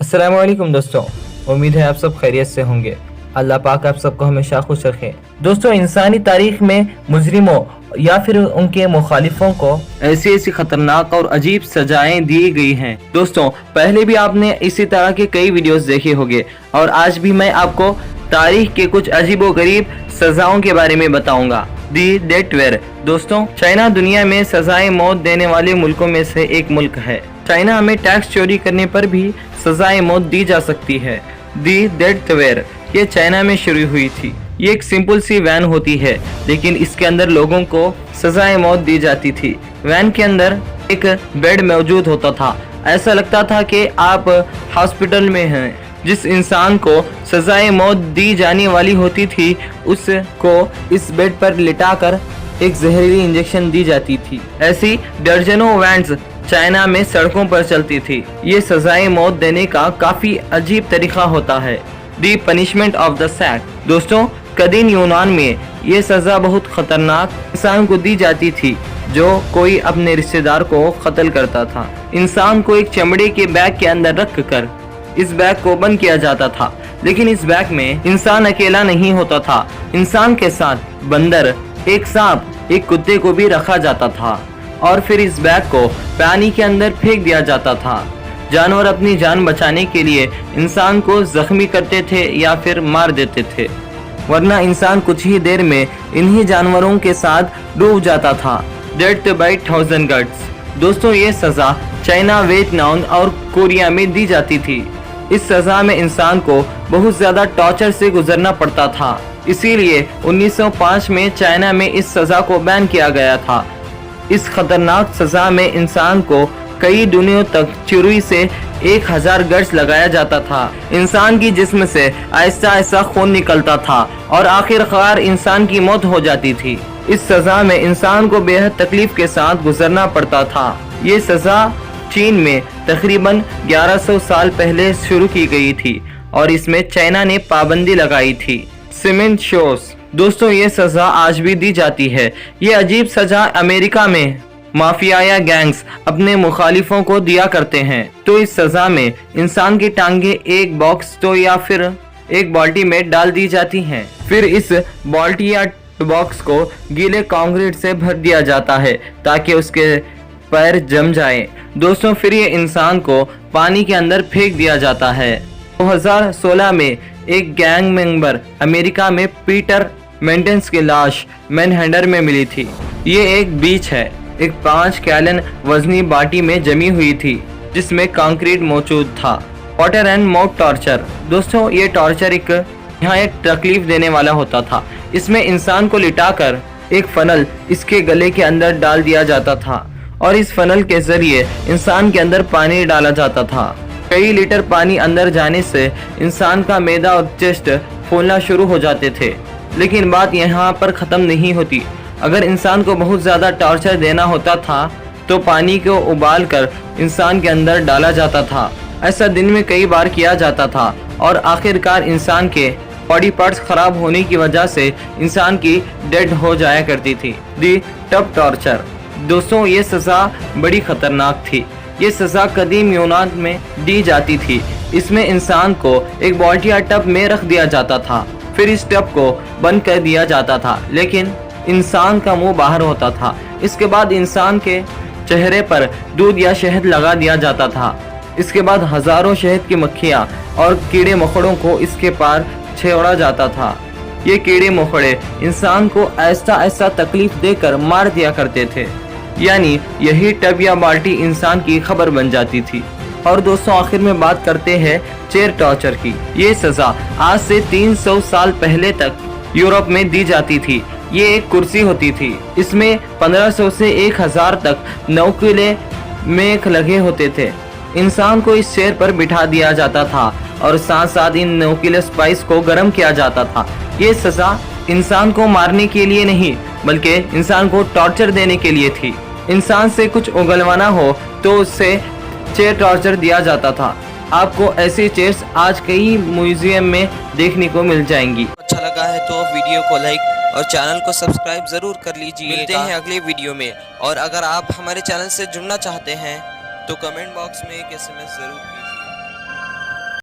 अस्सलाम वालेकुम दोस्तों, उम्मीद है आप सब खैरियत से होंगे। अल्लाह पाक आप सबको हमेशा खुश रखे। दोस्तों, इंसानी तारीख में मुजरिमों या फिर उनके मुखालिफों को ऐसी ऐसी खतरनाक और अजीब सजाएं दी गई हैं। दोस्तों, पहले भी आपने इसी तरह के कई वीडियोस देखे होंगे और आज भी मैं आपको तारीख के कुछ अजीबो गरीब सजाओं के बारे में बताऊंगा। दी डेथ वेयर। दोस्तों, चाइना दुनिया में सजाएं मौत देने वाले मुल्कों में से एक मुल्क है। चाइना में टैक्स चोरी करने पर भी सजाए मौत दी जा सकती है। दी डेथ वेयर ये चाइना में शुरू हुई थी। ये एक सिंपल सी वैन होती है, लेकिन इसके अंदर लोगों को सजाए मौत दी जाती थी। वैन के अंदर एक बेड मौजूद होता था। ऐसा लगता था कि आप हॉस्पिटल में हैं। जिस इंसान को सजाए मौत दी जाने वाली होती थी, उसको इस बेड पर लिटाकर एक जहरीली इंजेक्शन दी जाती थी। ऐसी दर्जनों वैन्स चाइना में सड़कों पर चलती थी। ये सजाए मौत देने का काफी अजीब तरीका होता है। दी पनिशमेंट ऑफ द सैक। दोस्तों, कदीम यूनान में ये सजा बहुत खतरनाक इंसान को दी जाती थी जो कोई अपने रिश्तेदार को कत्ल करता था। इंसान को एक चमड़े के बैग के अंदर रख कर इस बैग को बंद किया जाता था, लेकिन इस बैग में इंसान अकेला नहीं होता था। इंसान के साथ बंदर, एक सांप, एक कुत्ते को भी रखा जाता था और फिर इस बैग को पानी के अंदर फेंक दिया जाता था। जानवर अपनी जान बचाने के लिए इंसान को जख्मी करते थे या फिर मार देते थे, वरना इंसान कुछ ही देर में इन्हीं जानवरों के साथ डूब जाता था। Death by 1000 guts. दोस्तों, ये सजा चाइना, वियतनाम और कोरिया में दी जाती थी। इस सजा में इंसान को बहुत ज्यादा टॉर्चर से गुजरना पड़ता था। इसीलिए 1905 में चाइना में इस सजा को बैन किया गया था। इस खतरनाक सजा में इंसान को कई दिनों तक चुरुई से 1000 गट्स लगाया जाता था। इंसान की जिस्म से आहिस्ता आहिस्ता खून निकलता था और आखिरकार इंसान की मौत हो जाती थी। इस सजा में इंसान को बेहद तकलीफ के साथ गुजरना पड़ता था। ये सजा चीन में तकरीबन 1100 साल पहले शुरू की गई थी और इसमें चाइना ने पाबंदी लगाई थी। Cement shows. दोस्तों, ये सजा आज भी दी जाती है। ये अजीब सजा अमेरिका में माफिया या गैंग्स अपने मुखालिफों को दिया करते हैं। तो इस सजा में इंसान की टांगे एक बॉक्स तो या फिर एक बाल्टी में डाल दी जाती हैं। फिर इस बाल्टी या बॉक्स को गीले कंक्रीट से भर दिया जाता है ताकि उसके पैर जम जाए। दोस्तों, फिर ये इंसान को पानी के अंदर फेंक दिया जाता है। 2016 में एक गैंग मेंबर अमेरिका में पीटर मेंटेंस की लाश मैनहट्टन में मिली थी। ये एक बीच है, एक 5 गैलन वजनी बाटी में जमी हुई थी जिसमें कंक्रीट मौजूद था। Water and mouth torture. दोस्तों, ये टॉर्चर यहाँ एक तकलीफ देने वाला होता था। इसमें इंसान को लिटाकर एक फनल इसके गले के अंदर डाल दिया जाता था और इस फनल के जरिए इंसान के अंदर पानी डाला जाता था। कई लीटर पानी अंदर जाने से इंसान का मैदा और चेस्ट फूलना शुरू हो जाते थे। लेकिन बात यहाँ पर ख़त्म नहीं होती। अगर इंसान को बहुत ज़्यादा टॉर्चर देना होता था तो पानी को उबाल कर इंसान के अंदर डाला जाता था। ऐसा दिन में कई बार किया जाता था और आखिरकार इंसान के बॉडी पार्ट्स खराब होने की वजह से इंसान की डेड हो जाया करती थी। दी टब टॉर्चर। दोस्तों, ये सज़ा बड़ी ख़तरनाक थी। ये सज़ा कदीम यूनान में दी जाती थी। इसमें इंसान को एक बाल्टी या टब में रख दिया जाता था। फिर इस टब को बंद कर दिया जाता था, लेकिन इंसान का मुंह बाहर होता था। इसके बाद इंसान के चेहरे पर दूध या शहद लगा दिया जाता था। इसके बाद हजारों शहद की मक्खियाँ और कीड़े मकोड़ों को इसके पार छोड़ा जाता था। ये कीड़े मकोड़े इंसान को ऐसा ऐसा तकलीफ देकर मार दिया करते थे, यानी यही टब या बाल्टी इंसान की खबर बन जाती थी। और दोस्तों, आखिर में बात करते हैं चेयर टॉर्चर की। ये सजा आज से 300 साल पहले तक यूरोप में दी जाती थी। ये एक कुर्सी होती थी। इसमें 1500 से 1000 तक नौकीले मेख लगे होते थे। इंसान को इस चेयर पर बिठा दिया जाता था और साथ साथ इन नौकीले स्पाइस को गर्म किया जाता था। ये सजा इंसान को मारने के लिए नहीं, बल्कि इंसान को टॉर्चर देने के लिए थी। इंसान से कुछ उगलवाना हो तो उससे चेयर टॉर्चर दिया जाता था। आपको ऐसी चेयर्स आज कई म्यूजियम में देखने को मिल जाएंगी। अच्छा लगा है तो वीडियो को लाइक और चैनल को सब्सक्राइब जरूर कर लीजिए। मिलते हैं अगले वीडियो में। और अगर आप हमारे चैनल से जुड़ना चाहते हैं तो कमेंट बॉक्स में एक SMS जरूर कीजिए।